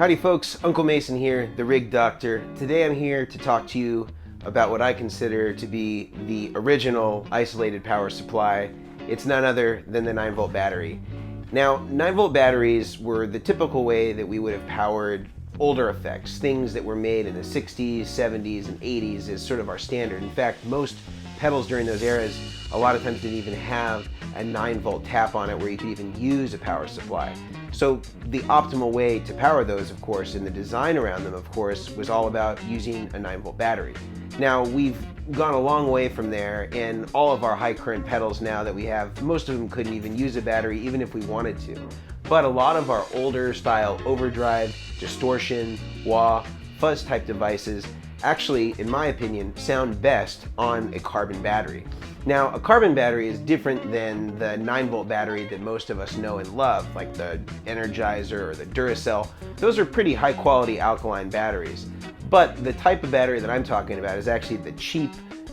Howdy folks, Uncle Mason here, the Rig Doctor. Today I'm here to talk to you about what I consider to be the original isolated power supply. It's none other than the 9-volt battery. Now, 9-volt batteries were the typical way that we would have powered older effects, things that were made in the 60s, 70s, and 80s is sort of our standard. In fact, most pedals during those eras a lot of times didn't even have a 9-volt tap on it where you could even use a power supply. So the optimal way to power those, of course, and the design around them, of course, was all about using a 9-volt battery. Now, we've gone a long way from there, and all of our high current pedals now that we have, most of them couldn't even use a battery even if we wanted to. But a lot of our older style overdrive, distortion, wah, fuzz type devices actually, in my opinion, sound best on a carbon battery. Now, a carbon battery is different than the 9-volt battery that most of us know and love, like the Energizer or the Duracell. Those are pretty high quality alkaline batteries. But the type of battery that I'm talking about is actually the cheap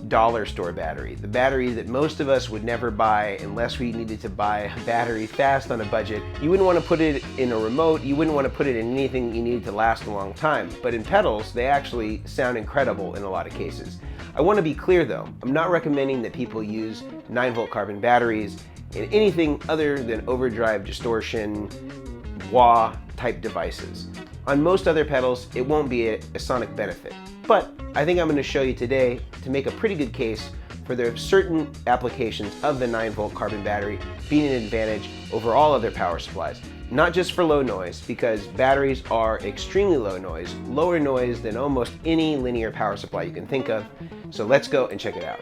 dollar store battery, the battery that most of us would never buy unless we needed to buy a battery fast on a budget. You wouldn't want to put it in a remote, you wouldn't want to put it in anything you needed to last a long time. But in pedals, they actually sound incredible in a lot of cases. I want to be clear though, I'm not recommending that people use 9-volt carbon batteries in anything other than overdrive, distortion, wah type devices. On most other pedals, it won't be a sonic benefit. But I think I'm going to show you today to make a pretty good case for there are certain applications of the 9-volt carbon battery being an advantage over all other power supplies. Not just for low noise, because batteries are extremely low noise, lower noise than almost any linear power supply you can think of. So let's go and check it out.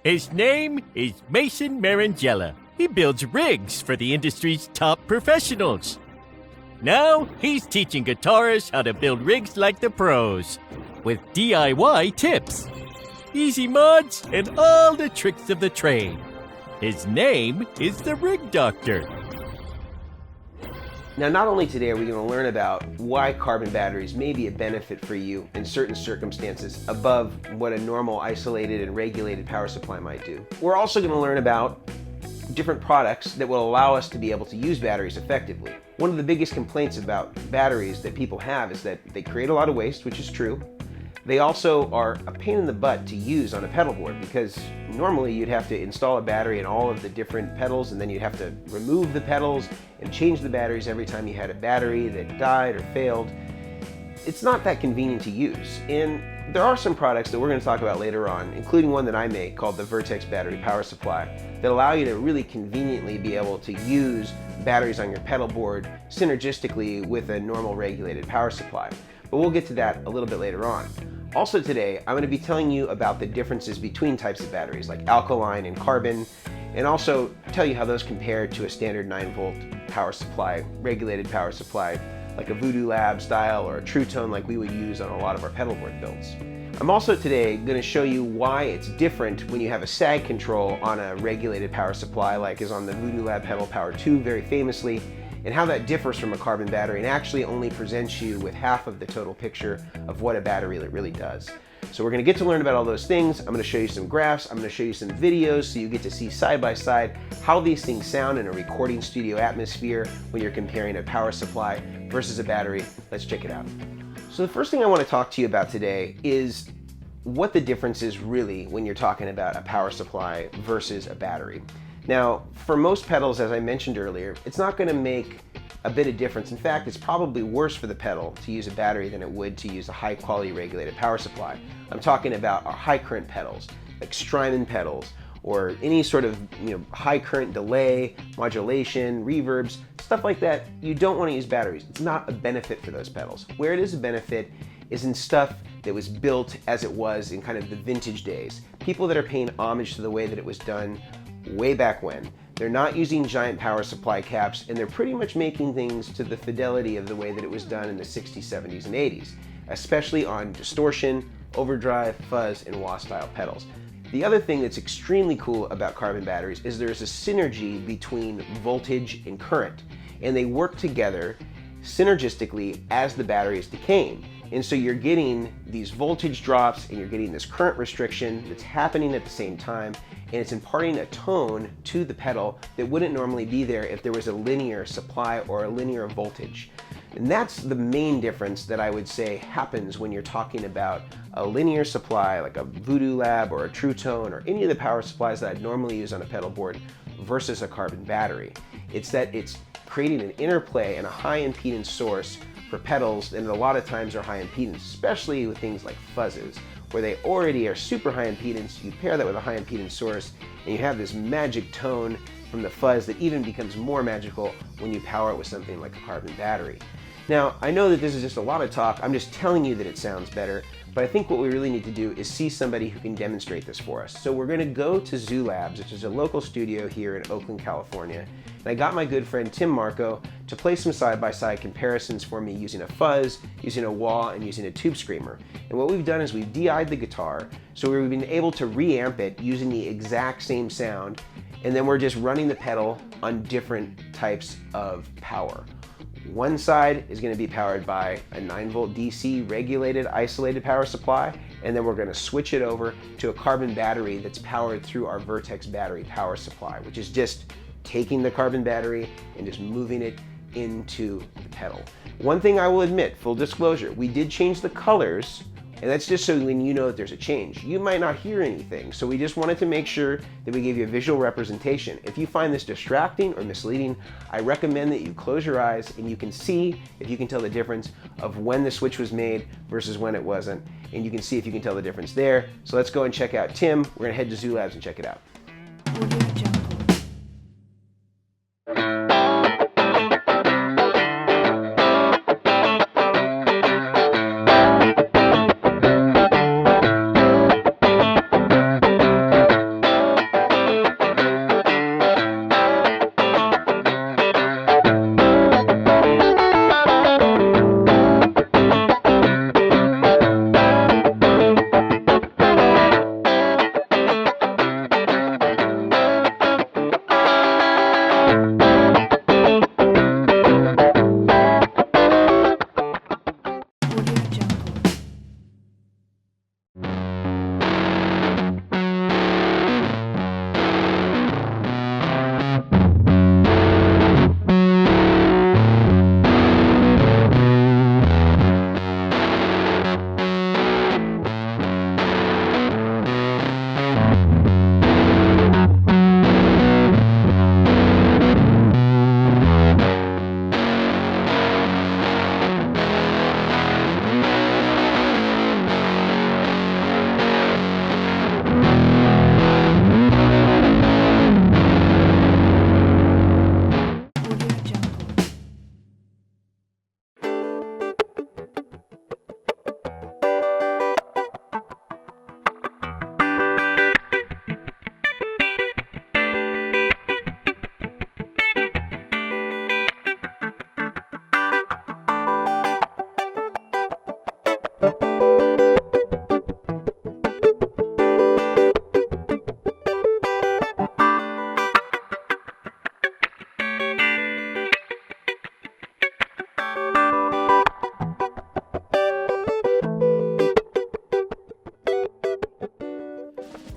His name is Mason Marangella. He builds rigs for the industry's top professionals. Now he's teaching guitarists how to build rigs like the pros, with DIY tips, easy mods, and all the tricks of the trade. His name is the Rig Doctor. Now, not only today are we going to learn about why carbon batteries may be a benefit for you in certain circumstances above what a normal isolated and regulated power supply might do. We're also going to learn about different products that will allow us to be able to use batteries effectively. One of the biggest complaints about batteries that people have is that they create a lot of waste, which is true. They also are a pain in the butt to use on a pedal board because normally you'd have to install a battery in all of the different pedals and then you'd have to remove the pedals and change the batteries every time you had a battery that died or failed. It's not that convenient to use. And there are some products that we're going to talk about later on, including one that I make called the Vertex Battery Power Supply, that allow you to really conveniently be able to use batteries on your pedal board synergistically with a normal regulated power supply. But we'll get to that a little bit later on. Also today, I'm going to be telling you about the differences between types of batteries like alkaline and carbon, and also tell you how those compare to a standard 9-volt power supply, regulated power supply, like a Voodoo Lab style or a True Tone like we would use on a lot of our pedal board builds. I'm also today going to show you why it's different when you have a sag control on a regulated power supply like is on the Voodoo Lab Pedal Power 2 very famously, and how that differs from a carbon battery and actually only presents you with half of the total picture of what a battery really does. So we're going to get to learn about all those things. I'm going to show you some graphs, I'm going to show you some videos so you get to see side by side how these things sound in a recording studio atmosphere when you're comparing a power supply versus a battery. Let's check it out. So the first thing I want to talk to you about today is what the difference is really when you're talking about a power supply versus a battery. Now, for most pedals, as I mentioned earlier, it's not going to make a bit of difference. In fact, it's probably worse for the pedal to use a battery than it would to use a high quality regulated power supply. I'm talking about our high current pedals, like Strymon pedals, or any sort of high current delay, modulation, reverbs, stuff like that. You don't want to use batteries. It's not a benefit for those pedals. Where it is a benefit is in stuff that was built as it was in kind of the vintage days. People that are paying homage to the way that it was done way back when. They're not using giant power supply caps, and they're pretty much making things to the fidelity of the way that it was done in the 60s, 70s, and 80s, especially on distortion, overdrive, fuzz, and wah style pedals. The other thing that's extremely cool about carbon batteries is there's a synergy between voltage and current, and they work together synergistically as the battery is decaying. And so you're getting these voltage drops and you're getting this current restriction that's happening at the same time, and it's imparting a tone to the pedal that wouldn't normally be there if there was a linear supply or a linear voltage. And that's the main difference that I would say happens when you're talking about a linear supply like a Voodoo Lab or a True Tone or any of the power supplies that I'd normally use on a pedal board versus a carbon battery. It's that it's creating an interplay and a high impedance source for pedals, and a lot of times are high impedance, especially with things like fuzzes, where they already are super high impedance. You pair that with a high impedance source, and you have this magic tone from the fuzz that even becomes more magical when you power it with something like a carbon battery. Now, I know that this is just a lot of talk. I'm just telling you that it sounds better, but I think what we really need to do is see somebody who can demonstrate this for us. So we're going to go to Zoo Labs, which is a local studio here in Oakland, California. And I got my good friend Tim Marco to play some side-by-side comparisons for me using a fuzz, using a wah, and using a tube screamer. And what we've done is we've DI'd the guitar, so we've been able to reamp it using the exact same sound, and then we're just running the pedal on different types of power. One side is going to be powered by a 9-volt DC regulated isolated power supply, and then we're going to switch it over to a carbon battery that's powered through our Vertex battery power supply, which is just taking the carbon battery and just moving it into the pedal. One thing I will admit, full disclosure, we did change the colors, and that's just so when you know that there's a change. You might not hear anything, so we just wanted to make sure that we gave you a visual representation. If you find this distracting or misleading, I recommend that you close your eyes and you can see if you can tell the difference of when the switch was made versus when it wasn't, and you can see if you can tell the difference there. So let's go and check out Tim. We're gonna head to Zoo Labs and check it out.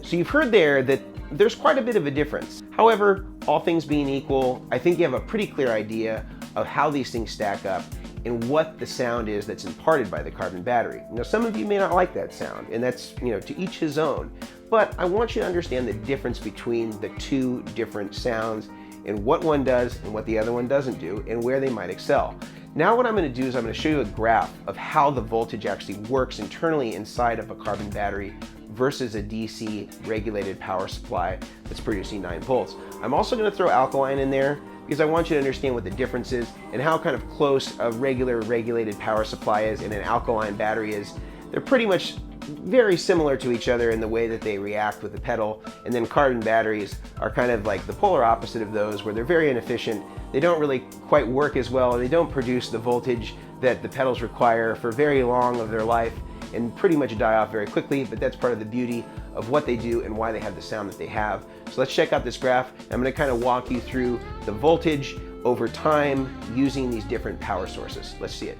So you've heard there that there's quite a bit of a difference. However, all things being equal, I think you have a pretty clear idea of how these things stack up and what the sound is that's imparted by the carbon battery. Now, some of you may not like that sound, and that's, to each his own. But I want you to understand the difference between the two different sounds and what one does and what the other one doesn't do and where they might excel. Now what I'm going to do is I'm going to show you a graph of how the voltage actually works internally inside of a carbon battery versus a DC regulated power supply that's producing 9 volts. I'm also going to throw alkaline in there because I want you to understand what the difference is and how kind of close a regular regulated power supply is and an alkaline battery is. They're pretty much very similar to each other in the way that they react with the pedal, and then carbon batteries are kind of like the polar opposite of those, where they're very inefficient. They don't really quite work as well, and they don't produce the voltage that the pedals require for very long of their life and pretty much die off very quickly, but that's part of the beauty of what they do and why they have the sound that they have. So let's check out this graph. I'm going to kind of walk you through the voltage over time using these different power sources. Let's see it.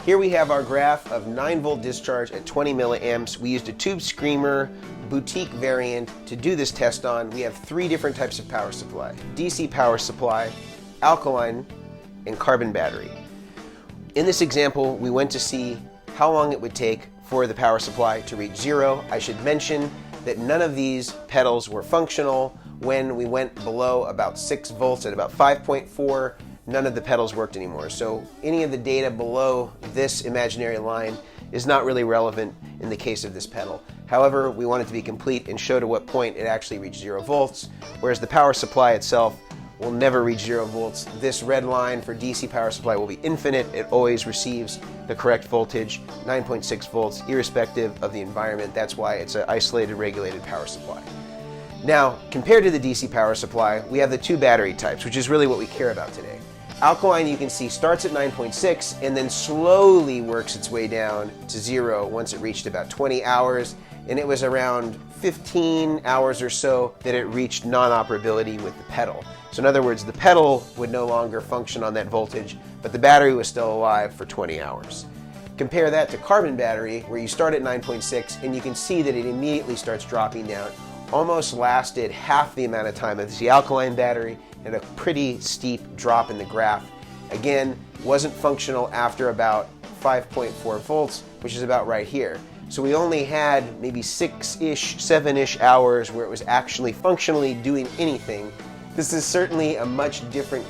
Here we have our graph of 9-volt discharge at 20 milliamps. We used a tube screamer boutique variant to do this test on, we have 3 different types of power supply: DC power supply, alkaline, and carbon battery. In this example, we went to see how long it would take for the power supply to reach 0. I should mention that none of these pedals were functional when we went below about 6 volts. At about 5.4, none of the pedals worked anymore. So any of the data below this imaginary line is not really relevant in the case of this pedal. However, we want it to be complete and show to what point it actually reached 0 volts, whereas the power supply itself will never reach 0 volts. This red line for DC power supply will be infinite. It always receives the correct voltage, 9.6 volts, irrespective of the environment. That's why it's an isolated, regulated power supply. Now, compared to the DC power supply, we have the 2 battery types, which is really what we care about today. Alkaline, you can see, starts at 9.6 and then slowly works its way down to 0 once it reached about 20 hours. And it was around 15 hours or so that it reached non-operability with the pedal. So in other words, the pedal would no longer function on that voltage, but the battery was still alive for 20 hours. Compare that to carbon battery, where you start at 9.6 and you can see that it immediately starts dropping down. Almost lasted half the amount of time as the alkaline battery, and a pretty steep drop in the graph. Again, wasn't functional after about 5.4 volts, which is about right here. So we only had maybe 6-ish, 7-ish hours where it was actually functionally doing anything. This is certainly a much different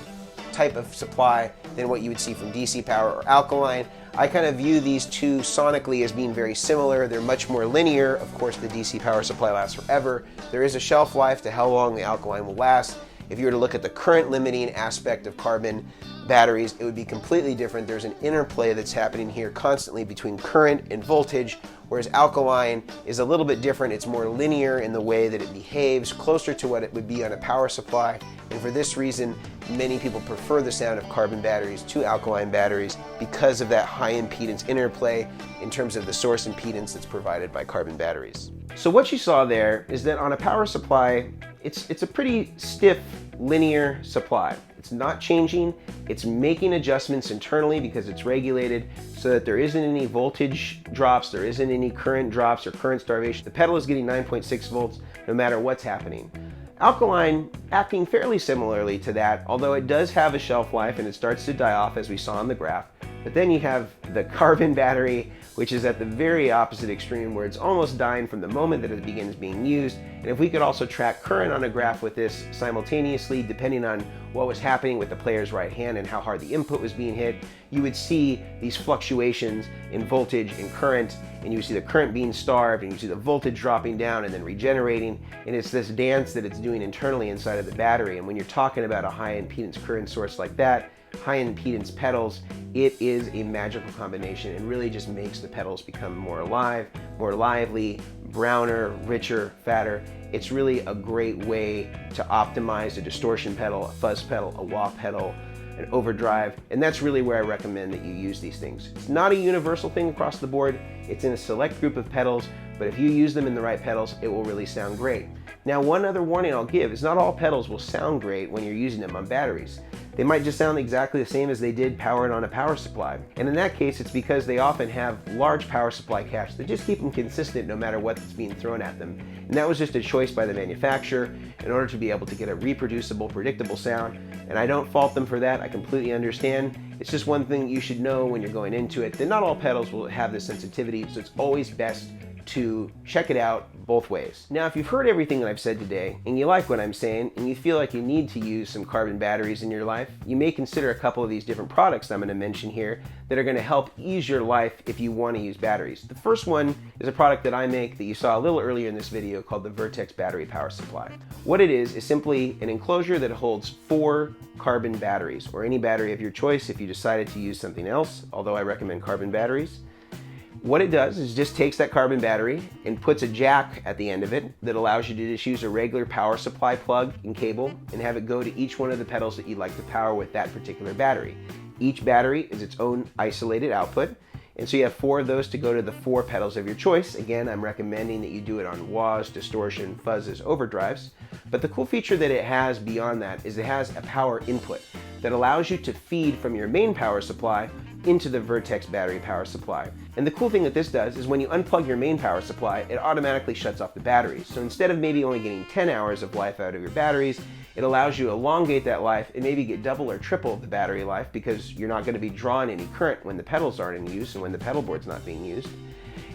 type of supply than what you would see from DC power or alkaline. I kind of view these two sonically as being very similar. They're much more linear. Of course, the DC power supply lasts forever. There is a shelf life to how long the alkaline will last. If you were to look at the current limiting aspect of carbon batteries, it would be completely different. There's an interplay that's happening here constantly between current and voltage, whereas alkaline is a little bit different. It's more linear in the way that it behaves, closer to what it would be on a power supply. And for this reason, many people prefer the sound of carbon batteries to alkaline batteries because of that high impedance interplay in terms of the source impedance that's provided by carbon batteries. So what you saw there is that on a power supply, it's a pretty stiff, linear supply. It's not changing. It's making adjustments internally because it's regulated so that there isn't any voltage drops, there isn't any current drops or current starvation. The pedal is getting 9.6 volts no matter what's happening. Alkaline acting fairly similarly to that, although it does have a shelf life and it starts to die off as we saw on the graph. But then you have the carbon battery, which is at the very opposite extreme, where it's almost dying from the moment that it begins being used. And if we could also track current on a graph with this simultaneously, depending on what was happening with the player's right hand and how hard the input was being hit, you would see these fluctuations in voltage and current, and you would see the current being starved, and you see the voltage dropping down and then regenerating. And it's this dance that it's doing internally inside of the battery. And when you're talking about a high impedance current source like that, high impedance pedals, it is a magical combination and really just makes the pedals become more alive, more lively, browner, richer, fatter. It's really a great way to optimize a distortion pedal, a fuzz pedal, a wah pedal, an overdrive, and that's really where I recommend that you use these things. It's not a universal thing across the board. It's in a select group of pedals, but if you use them in the right pedals, it will really sound great. Now, one other warning I'll give is not all pedals will sound great when you're using them on batteries. They might just sound exactly the same as they did powered on a power supply. And in that case, it's because they often have large power supply caches that just keep them consistent no matter what's being thrown at them. And that was just a choice by the manufacturer in order to be able to get a reproducible, predictable sound. And I don't fault them for that. I completely understand. It's just one thing you should know when you're going into it, that not all pedals will have this sensitivity, so it's always best to check it out both ways. Now, if you've heard everything that I've said today and you like what I'm saying and you feel like you need to use some carbon batteries in your life, you may consider a couple of these different products I'm going to mention here that are going to help ease your life if you want to use batteries. The first one is a product that I make that you saw a little earlier in this video called the Vertex Battery Power Supply. What it is simply an enclosure that holds 4 carbon batteries, or any battery of your choice if you decided to use something else, although I recommend carbon batteries. What it does is just takes that carbon battery and puts a jack at the end of it that allows you to just use a regular power supply plug and cable and have it go to each one of the pedals that you'd like to power with that particular battery. Each battery is its own isolated output, and so you have 4 of those to go to the 4 pedals of your choice. Again, I'm recommending that you do it on wahs, distortion, fuzzes, overdrives. But the cool feature that it has beyond that is it has a power input that allows you to feed from your main power supply into the Vertex battery power supply. And the cool thing that this does is when you unplug your main power supply, it automatically shuts off the batteries. So instead of maybe only getting 10 hours of life out of your batteries, it allows you to elongate that life and maybe get double or triple the battery life because you're not going to be drawing any current when the pedals aren't in use and when the pedal board's not being used.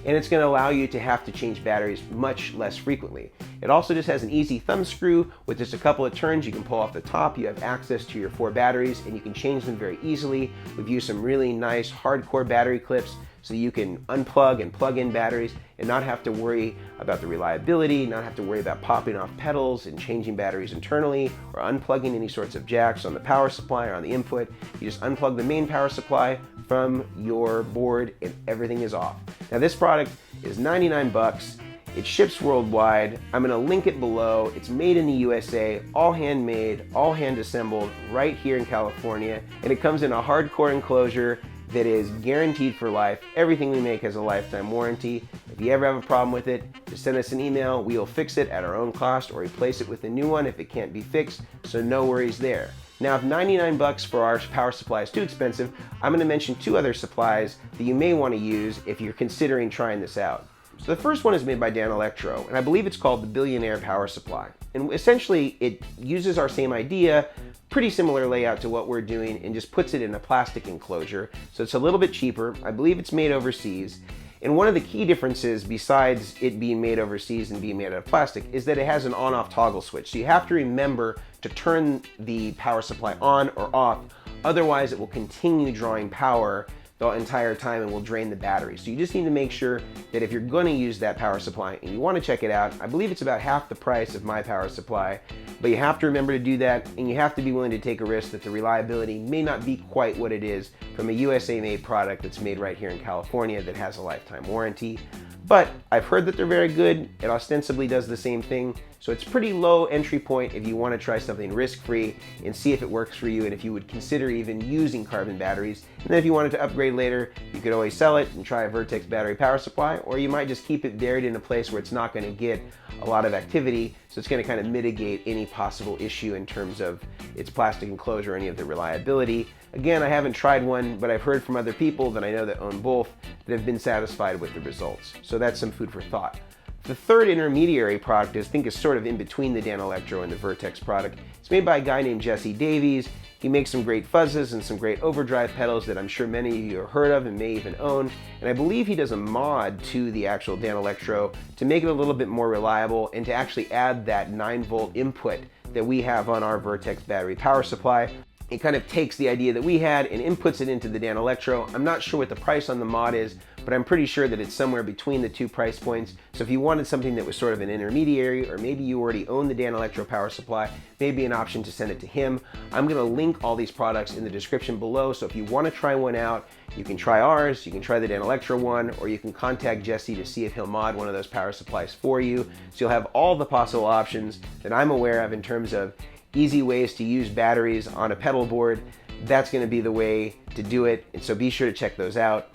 And it's going to allow you to have to change batteries much less frequently. It also just has an easy thumb screw with just a couple of turns. You can pull off the top. You have access to your 4 batteries and you can change them very easily. We've used some really nice hardcore battery clips so you can unplug and plug in batteries and not have to worry about the reliability, not have to worry about popping off pedals and changing batteries internally or unplugging any sorts of jacks on the power supply or on the input. You just unplug the main power supply from your board and everything is off. Now this product is 99 bucks. It ships worldwide. I'm gonna link it below. It's made in the USA, all handmade, all hand assembled right here in California. And it comes in a hardcore enclosure that is guaranteed for life. Everything we make has a lifetime warranty. If you ever have a problem with it, just send us an email. We'll fix it at our own cost or replace it with a new one if it can't be fixed, so no worries there. Now, if 99 bucks for our power supply is too expensive, I'm gonna mention 2 other supplies that you may wanna use if you're considering trying this out. So the first one is made by Danelectro, and I believe it's called the Billionaire Power Supply. And essentially, it uses our same idea, pretty similar layout to what we're doing, and just puts it in a plastic enclosure. So it's a little bit cheaper. I believe it's made overseas. And one of the key differences, besides it being made overseas and being made out of plastic, is that it has an on-off toggle switch. So you have to remember to turn the power supply on or off, otherwise it will continue drawing power the entire time and will drain the battery. So you just need to make sure that if you're going to use that power supply and you want to check it out, I believe it's about half the price of my power supply, but you have to remember to do that and you have to be willing to take a risk that the reliability may not be quite what it is from a USA made product that's made right here in California that has a lifetime warranty. But I've heard that they're very good. It ostensibly does the same thing. So it's pretty low entry point if you want to try something risk-free and see if it works for you and if you would consider even using carbon batteries. And then if you wanted to upgrade later, you could always sell it and try a Vertex battery power supply, or you might just keep it buried in a place where it's not going to get a lot of activity. So it's going to kind of mitigate any possible issue in terms of its plastic enclosure or any of the reliability. Again, I haven't tried one, but I've heard from other people that I know that own both that have been satisfied with the results. So that's some food for thought. The third intermediary product I think is sort of in between the Danelectro and the Vertex product. It's made by a guy named Jesse Davies. He makes some great fuzzes and some great overdrive pedals that I'm sure many of you have heard of and may even own. And I believe he does a mod to the actual Danelectro to make it a little bit more reliable and to actually add that 9-volt input that we have on our Vertex battery power supply. It kind of takes the idea that we had and inputs it into the Danelectro. I'm not sure what the price on the mod is, but I'm pretty sure that it's somewhere between the 2 price points. So if you wanted something that was sort of an intermediary, or maybe you already own the Danelectro power supply, maybe an option to send it to him. I'm gonna link all these products in the description below, so if you wanna try one out, you can try ours, you can try the Danelectro one, or you can contact Jesse to see if he'll mod one of those power supplies for you. So you'll have all the possible options that I'm aware of in terms of easy ways to use batteries on a pedal board. That's going to be the way to do it, and so be sure to check those out.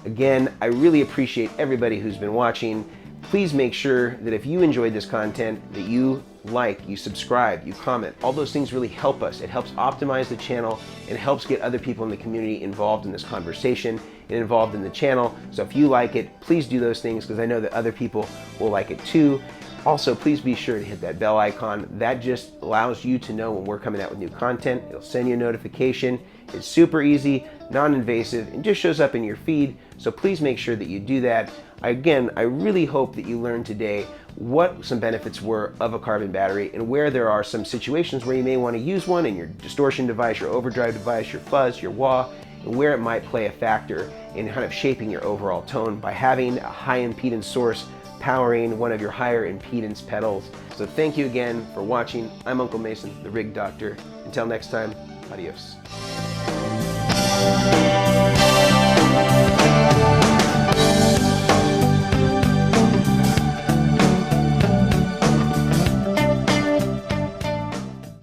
Again, I really appreciate everybody who's been watching. Please make sure that if you enjoyed this content, that you like, you subscribe, you comment. All those things really help us. It helps optimize the channel and helps get other people in the community involved in this conversation and involved in the channel. So if you like it, please do those things because I know that other people will like it too. Also, please be sure to hit that bell icon. That just allows you to know when we're coming out with new content. It'll send you a notification. It's super easy, non-invasive, and just shows up in your feed. So please make sure that you do that. Again, I really hope that you learned today what some benefits were of a carbon battery and where there are some situations where you may want to use one in your distortion device, your overdrive device, your fuzz, your wah, and where it might play a factor in kind of shaping your overall tone by having a high impedance source powering one of your higher impedance pedals. So thank you again for watching. I'm Uncle Mason, the Rig Doctor. Until next time, adios.